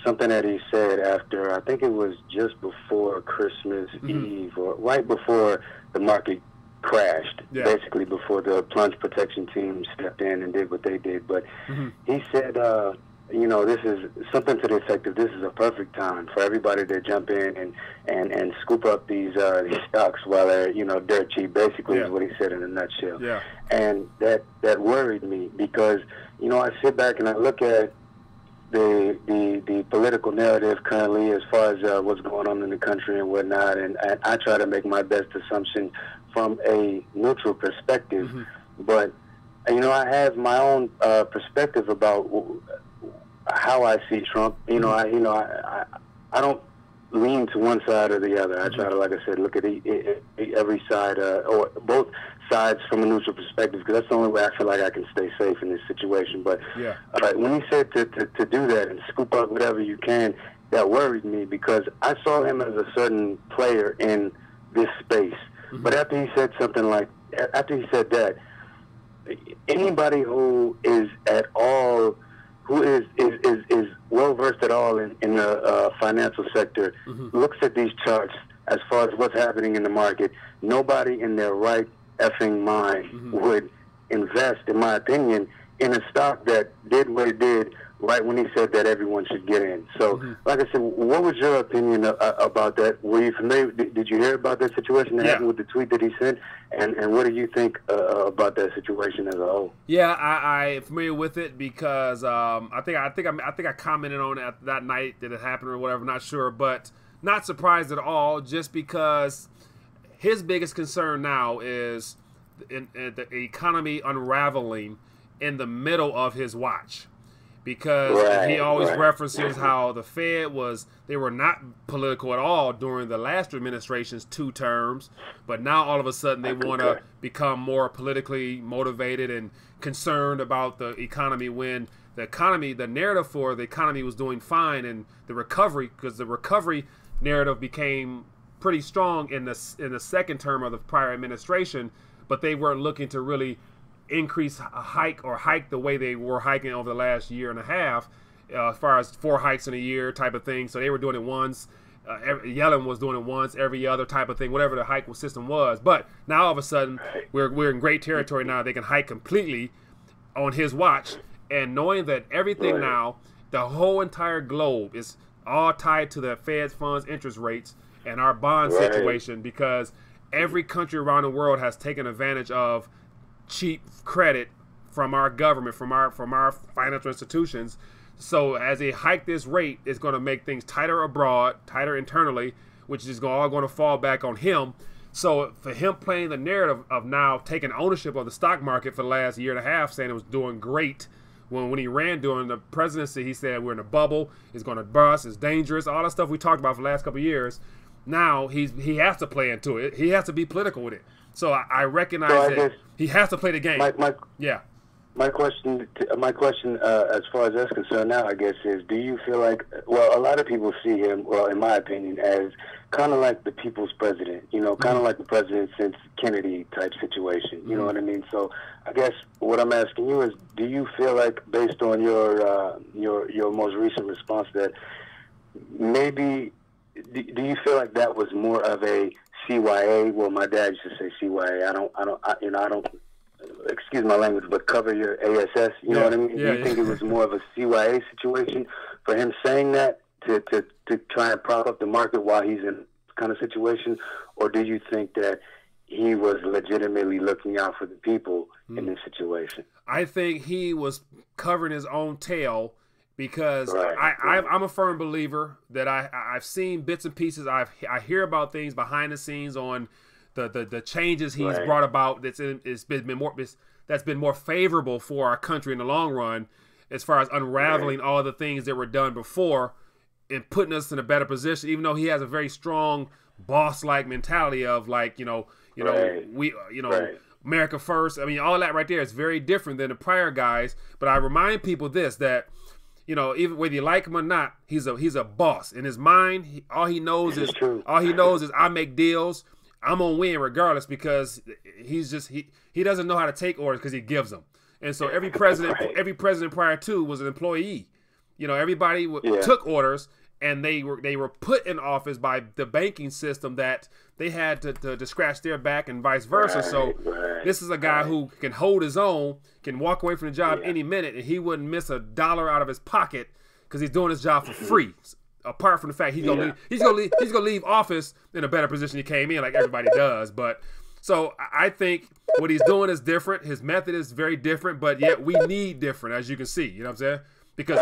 something that he said after, I think it was just before Christmas Eve, or right before the market crashed, basically before the plunge protection team stepped in and did what they did. But he said, this is something to the effect of, this is a perfect time for everybody to jump in and scoop up these stocks while they're, dirt cheap, basically is what he said in a nutshell. Yeah. And that worried me because, I sit back and I look at the political narrative currently as far as what's going on in the country and whatnot, and I try to make my best assumption from a neutral perspective. But, I have my own perspective about how I see Trump. I don't lean to one side or the other. I try to, like I said, look at every side or both sides from a neutral perspective, because that's the only way I feel like I can stay safe in this situation. But when he said to do that and scoop up whatever you can, that worried me, because I saw him as a certain player in this space. But after he said that, anybody who is at all, who is well versed at all in the financial sector, looks at these charts as far as what's happening in the market. Nobody in their right effing mind would invest, in my opinion, in a stock that did what it did right when he said that everyone should get in. So, like I said, what was your opinion about that? Were you familiar? Did you hear about that situation that happened with the tweet that he sent? And what do you think about that situation as a whole? Yeah, I'm familiar with it because I think I commented on it that night that it happened or whatever. Not sure, but not surprised at all. Just because his biggest concern now is the economy unraveling in the middle of his watch. Because he always references how the Fed they were not political at all during the last administration's 2 terms, but now all of a sudden they want to become more politically motivated and concerned about the economy, when the narrative for the economy was doing fine, and the recovery, because the recovery narrative became pretty strong in the second term of the prior administration, but they weren't looking to really increase hike the way they were hiking over the last year and a half, as far as 4 hikes in a year type of thing. So they were doing it once. Yellen was doing it once every other type of thing, whatever the hike system was. But now all of a sudden we're in great territory now. They can hike completely on his watch, and knowing that everything now, the whole entire globe is all tied to the Fed funds interest rates and our bond situation, because every country around the world has taken advantage of cheap credit from our government, from our financial institutions. So as they hike this rate, it's going to make things tighter abroad, tighter internally, which is all going to fall back on him. So for him playing the narrative of now taking ownership of the stock market for the last year and a half, saying it was doing great, when he ran during the presidency, he said we're in a bubble, it's going to bust, it's dangerous, all that stuff we talked about for the last couple of years. Now he has to play into it. He has to be political with it. So I recognize that he has to play the game. My question, as far as that's concerned now, I guess, is, do you feel like, well, a lot of people see him, well, in my opinion, as kind of like the people's president, kind of like the president since Kennedy type situation, you know what I mean? So I guess what I'm asking you is, do you feel like, based on your most recent response, that maybe, do you feel like that was more of a CYA? Well, my dad used to say CYA. I don't, excuse my language, but cover your ASS. You know what I mean? Do you think it was more of a CYA situation for him saying that to try and prop up the market while he's in this kind of situation? Or do you think that he was legitimately looking out for the people in this situation? I think he was covering his own tail, because I'm a firm believer that I've seen bits and pieces. I hear about things behind the scenes on the changes he's brought about that's been more favorable for our country in the long run, as far as unraveling all the things that were done before and putting us in a better position. Even though he has a very strong boss-like mentality of America first. I mean, all that right there is very different than the prior guys. But I remind people that even whether you like him or not, he's a boss in his mind. All he knows is I make deals. I'm gonna win regardless, because he doesn't know how to take orders because he gives them. And so every president prior to was an employee. Everybody took orders, and they were put in office by the banking system that they had to scratch their back, and vice versa. So this is a guy who can hold his own, can walk away from the job any minute, and he wouldn't miss a dollar out of his pocket because he's doing his job for free. Apart from the fact he's gonna leave office in a better position he came in, like everybody does. But so I think what he's doing is different. His method is very different, but yet we need different, as you can see. You know what I'm saying? Because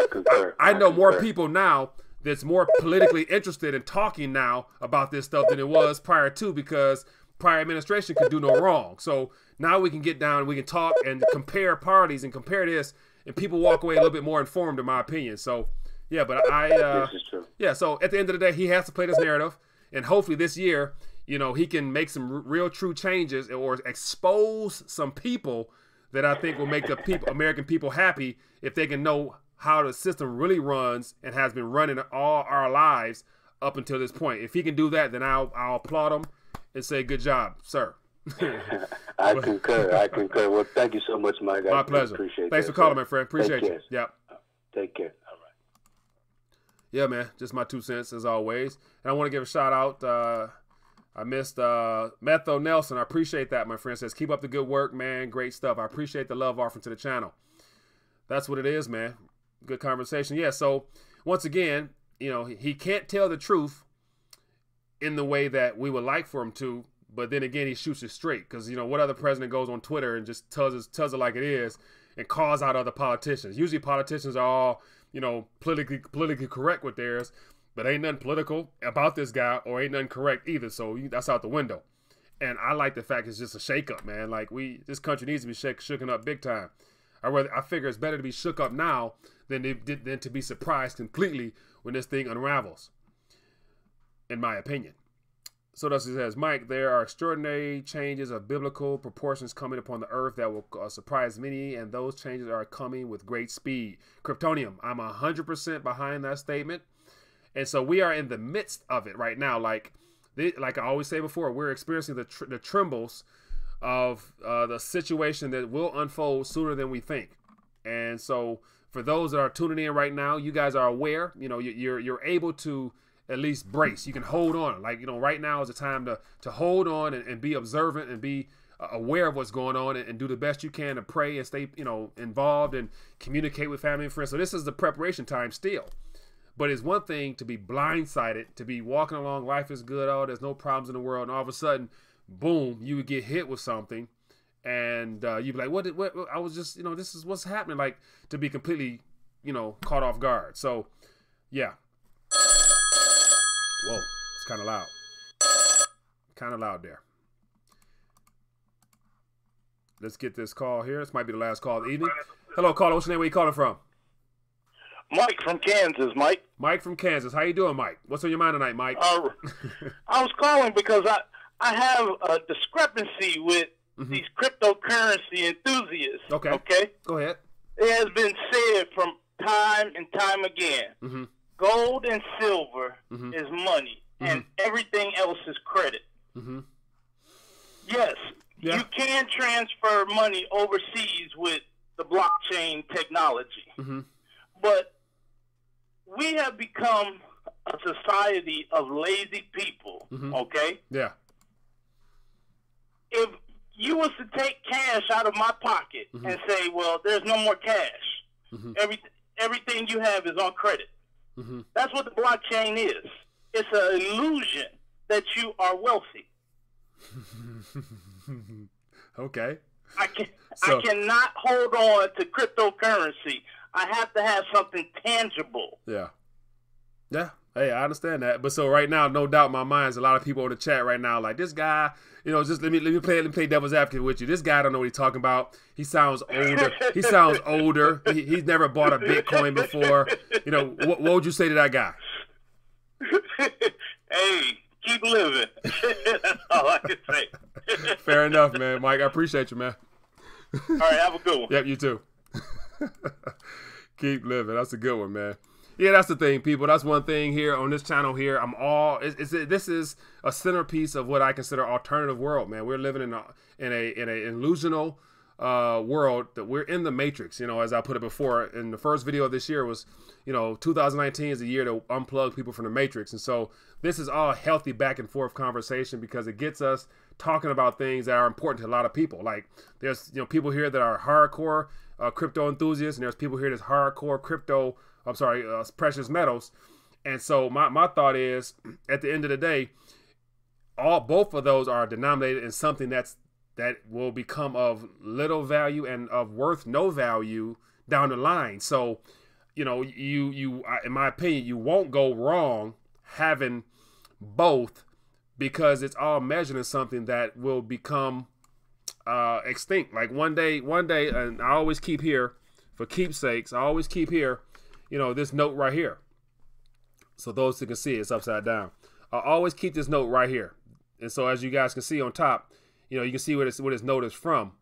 I know more people now that's more politically interested in talking now about this stuff than it was prior to, because prior administration could do no wrong. So now we can get down, we can talk and compare parties and compare this, and people walk away a little bit more informed, in my opinion. So Yeah, but this is true. Yeah, so at the end of the day, he has to play this narrative, and hopefully this year, you know, he can make some real true changes or expose some people that I think will make the American people happy if they can know how the system really runs and has been running all our lives up until this point. If he can do that, then I'll applaud him and say, good job, sir. I concur. Well, thank you so much, Mike. My pleasure. Appreciate Thanks that, for calling, sir. my friend. Appreciate you. Yep. Take care. All right. Yeah, man. Just my 2 cents as always. And I want to give a shout out. I missed Metho Nelson. I appreciate that, my friend. Says, keep up the good work, man. Great stuff. I appreciate the love offering to the channel. That's what it is, man. Good conversation. Yeah, so once again, you know, he can't tell the truth in the way that we would like for him to, but then again, he shoots it straight. Because, you know, what other president goes on Twitter and just tells it like it is and calls out other politicians? Usually politicians are all, you know, politically correct with theirs, but ain't nothing political about this guy or ain't nothing correct either. So that's out the window. And I like the fact it's just a shakeup, man. Like, this country needs to be shooken up big time. I figure it's better to be shook up now than to be surprised completely when this thing unravels, in my opinion. So thus it says, Mike, there are extraordinary changes of biblical proportions coming upon the earth that will surprise many, and those changes are coming with great speed. Kryptonium, I'm 100% behind that statement. And so we are in the midst of it right now. Like I always say before, we're experiencing the trembles of the situation that will unfold sooner than we think. And so for those that are tuning in right now, you guys are aware, you know, you're able to at least brace. You can hold on. Like, you know, right now is the time to hold on and be observant and be aware of what's going on and do the best you can to pray and stay, you know, involved and communicate with family and friends. So this is the preparation time still. But it's one thing to be blindsided, to be walking along, life is good, oh, there's no problems in the world, and all of a sudden, boom, you would get hit with something, and you'd be like, what, I was just, you know, this is what's happening, like, to be completely, you know, caught off guard. So, yeah. Whoa, it's kind of loud. Kind of loud there. Let's get this call here. This might be the last call of the evening. Hello, caller. What's your name? Where you calling from? Mike from Kansas, Mike. Mike from Kansas. How you doing, Mike? What's on your mind tonight, Mike? I was calling because I have a discrepancy with these cryptocurrency enthusiasts. Okay. Okay? Go ahead. It has been said from time and time again, gold and silver is money, and everything else is credit. Yes, you can transfer money overseas with the blockchain technology, but we have become a society of lazy people, okay? Yeah. If you was to take cash out of my pocket and say, well, there's no more cash, everything you have is on credit. That's what the blockchain is. It's an illusion that you are wealthy. Okay. I cannot hold on to cryptocurrency. I have to have something tangible. Yeah. Yeah. Hey, I understand that. But so right now, no doubt in my mind, there's a lot of people in the chat right now like, this guy, you know, just let me play devil's advocate with you. This guy don't know what he's talking about. He sounds older. He sounds older. He's never bought a Bitcoin before. You know, what would you say to that guy? Hey, keep living. That's all I can say. Fair enough, man. Mike, I appreciate you, man. All right, have a good one. Yep, you too. Keep living. That's a good one, man. Yeah, that's the thing, people. That's one thing here on this channel here. This is a centerpiece of what I consider alternative world, man. We're living in an illusional world that we're in the matrix, you know, as I put it before. In the first video of this year was, you know, 2019 is the year to unplug people from the matrix. And so this is all healthy back and forth conversation because it gets us talking about things that are important to a lot of people. Like there's, you know, people here that are hardcore crypto enthusiasts, and there's people here that's hardcore precious metals. And so my thought is, at the end of the day, both of those are denominated in something that will become of little value and of worth no value down the line. So, you know, you in my opinion, you won't go wrong having both because it's all measured in something that will become extinct. Like one day, and I always keep here for keepsakes. I always keep here, this note right here. So those who can see it's upside down. I always keep this note right here. And so as you guys can see on top, you can see where this note is from.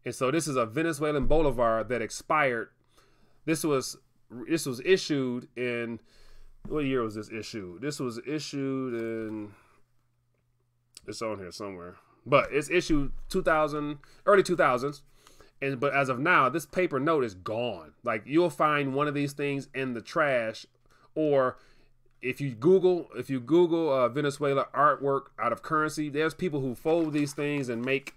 And so this is a Venezuelan bolivar that expired. This was issued in, what year was this issued? This was issued in, it's on here somewhere, but it's issued early 2000s. But as of now, this paper note is gone. Like, you'll find one of these things in the trash, or if you Google Venezuela artwork out of currency, there's people who fold these things and make,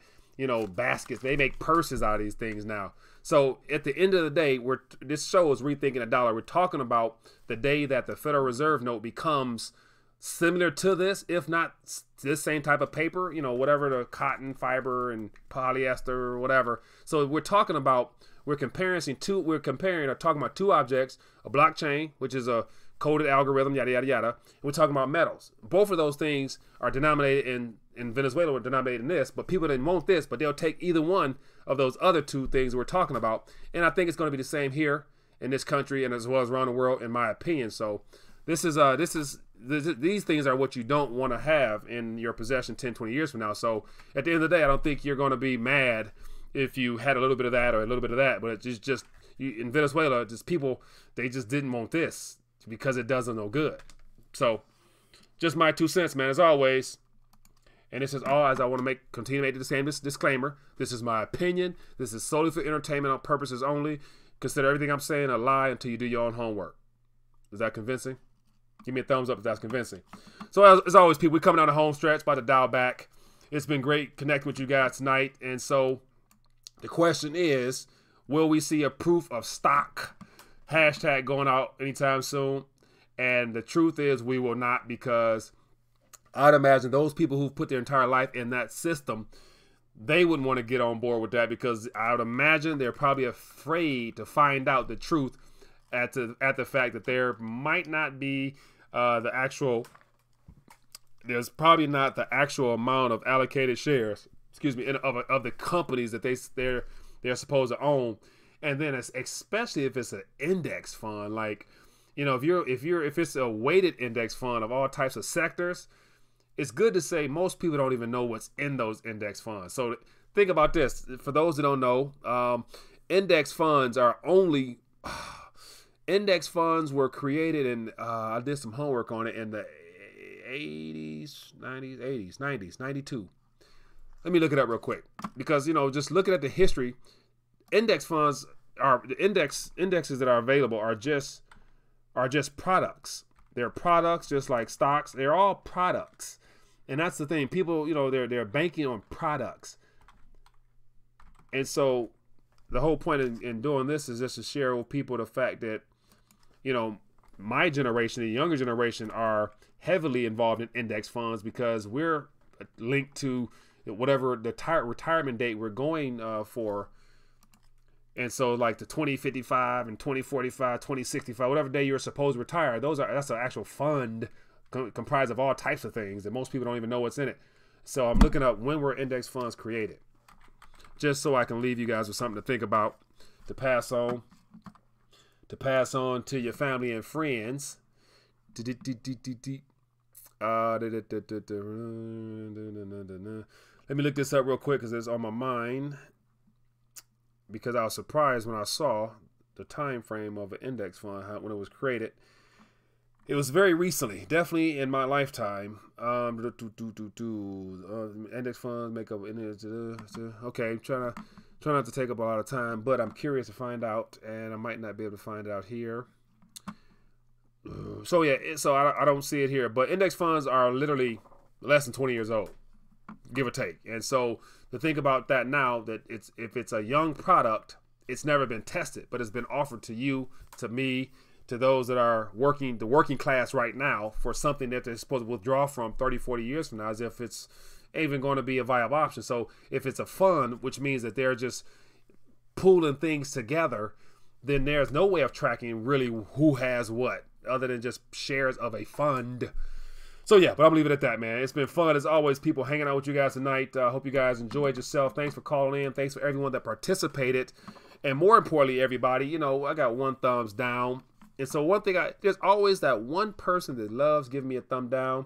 baskets. They make purses out of these things now. So at the end of the day, this show is Rethinking the Dollar. We're talking about the day that the Federal Reserve note becomes similar to this, if not this same type of paper, whatever, the cotton fiber and polyester or whatever. So we're talking about, we're comparing or talking about two objects, a blockchain, which is a coded algorithm, yada, yada, yada. And we're talking about metals. Both of those things are denominated in Venezuela, are denominated in this, but people didn't want this, but they'll take either one of those other two things we're talking about. And I think it's going to be the same here in this country and as well as around the world, in my opinion. So these things are what you don't want to have in your possession 10, 20 years from now. So at the end of the day, I don't think you're going to be mad if you had a little bit of that or a little bit of that. But it's just in Venezuela, just people, they just didn't want this because it doesn't no good. So just my 2 cents, man, as always. And this is all, as I want to continue to make the same disclaimer. This is my opinion. This is solely for entertainment purposes only. Consider everything I'm saying a lie until you do your own homework. Is that convincing? Give me a thumbs up if that's convincing. So as always, people, we're coming down the home stretch, about to dial back. It's been great connecting with you guys tonight. And so the question is, will we see a proof of stock hashtag going out anytime soon? And the truth is we will not, because I'd imagine those people who've put their entire life in that system, they wouldn't want to get on board with that, because I would imagine they're probably afraid to find out the truth at the fact that there might not be there's probably not the actual amount of allocated shares, of the companies that they're supposed to own. And then especially if it's an index fund, like, if it's a weighted index fund of all types of sectors, it's good to say most people don't even know what's in those index funds. So think about this. For those that don't know, index funds were created in, I did some homework on it, in the 90s, 92. Let me look it up real quick, because, just looking at the history, index funds indexes that are available are just products. They're products just like stocks. They're all products. And that's the thing. People, they're banking on products. And so the whole point in doing this is just to share with people the fact that, my generation, the younger generation, are heavily involved in index funds because we're linked to whatever the retirement date we're going for. And so like the 2055 and 2045, 2065, whatever day you're supposed to retire, that's an actual fund comprised of all types of things that most people don't even know what's in it. So I'm looking up when were index funds created, just so I can leave you guys with something to think about, to pass on to your family and friends. Let me look this up real quick because it's on my mind, because I was surprised when I saw the time frame of an index fund, when it was created. It was very recently, definitely in my lifetime. Index funds make up. Okay, try not to take up a lot of time, but I'm curious to find out, and I might not be able to find it out here. So yeah, I don't see it here, but index funds are literally less than 20 years old, give or take. And so to think about that now, that if it's a young product, it's never been tested, but it's been offered to you, to me, to those that are the working class right now, for something that they're supposed to withdraw from 30, 40 years from now, as if it's even going to be a viable option. So if it's a fund, which means that they're just pooling things together, then there's no way of tracking really who has what, other than just shares of a fund. So yeah, but I'm leaving it at that, man. It's been fun as always, people, hanging out with you guys tonight. Hope you guys enjoyed yourself. Thanks for calling in. Thanks for everyone that participated. And more importantly, everybody, I got one thumbs down And so one thing, there's always that one person that loves giving me a thumb down.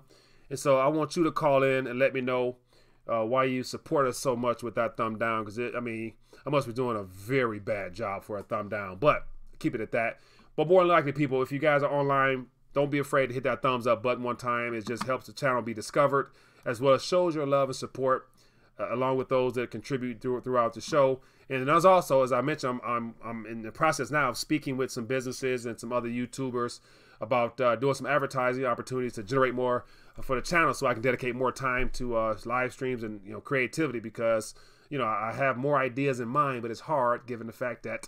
And so I want you to call in and let me know why you support us so much with that thumb down. Because, I mean, I must be doing a very bad job for a thumb down. But keep it at that. But more than likely, people, if you guys are online, don't be afraid to hit that thumbs up button one time. It just helps the channel be discovered, as well as shows your love and support, along with those that contribute throughout the show. And as also, as I mentioned, I'm in the process now of speaking with some businesses and some other YouTubers about doing some advertising opportunities to generate more for the channel, so I can dedicate more time to live streams and creativity, because I have more ideas in mind, but it's hard given the fact that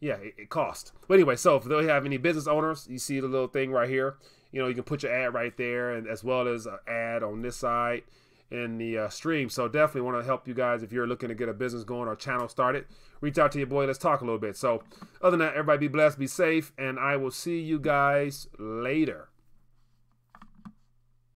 yeah, it costs. But anyway, so if they have any business owners, you see the little thing right here. You can put your ad right there, and as well as an ad on this side in the stream. So definitely want to help you guys if you're looking to get a business going or channel started. Reach out to your boy. Let's talk a little bit. So other than that, everybody be blessed, be safe, and I will see you guys later.